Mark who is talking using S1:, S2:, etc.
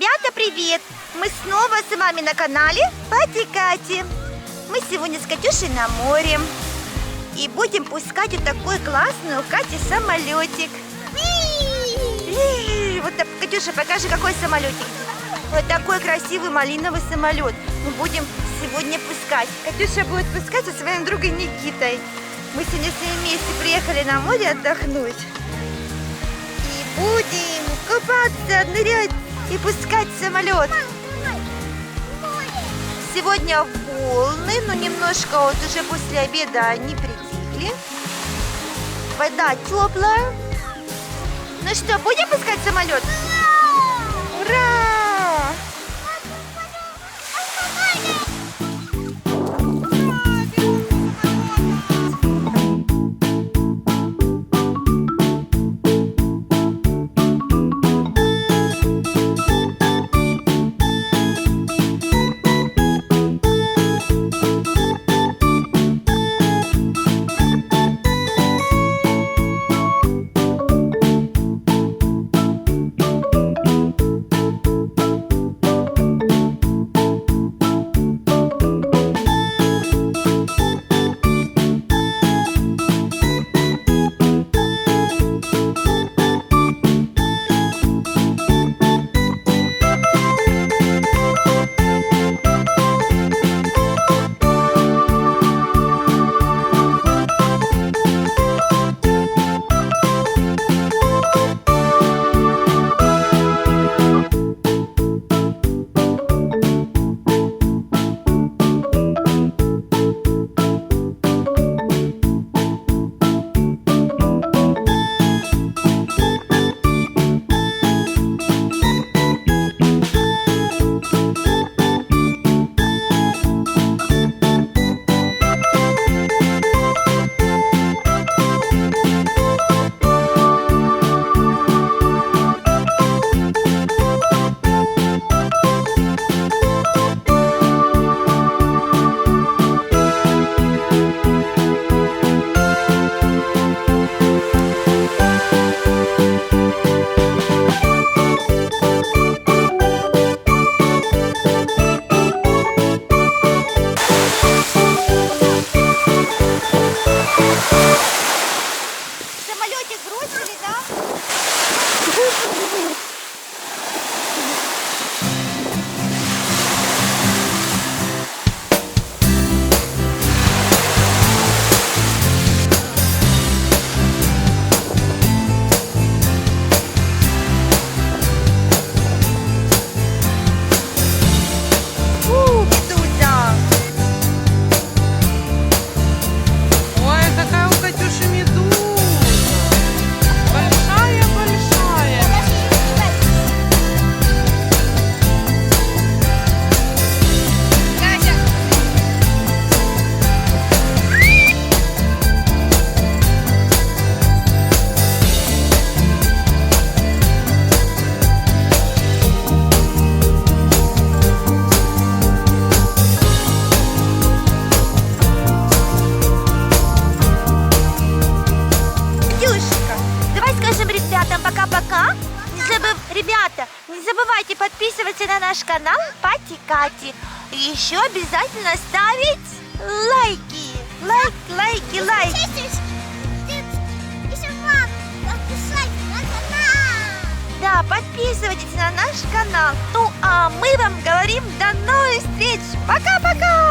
S1: Ребята, привет! Мы снова с вами на канале Пати Кати. Мы сегодня с Катюшей на море. И будем пускать вот такой классный у Кати самолетик. Вот так, Катюша, покажи, какой самолетик. Вот такой красивый малиновый самолет. Мы будем сегодня пускать. Катюша будет пускать со своим другом Никитой. Мы сегодня все вместе приехали на море отдохнуть. И будем купаться, нырять и пускать самолет. Сегодня волны, но немножко вот уже после обеда они притихли. Вода теплая. Ну что, будем пускать самолет? Ура! Самолетик бросили, да? Медуза!
S2: Ой, какая у Катюши медуза. Большая-большая.
S1: Катюшенька, давай скажем ребятам пока-пока. Ребята, не забывайте подписываться на наш канал Пати Кати. И еще обязательно ставить лайки. Лайки. Да, подписывайтесь на наш канал. Ну, а мы вам говорим до новых встреч. Пока-пока.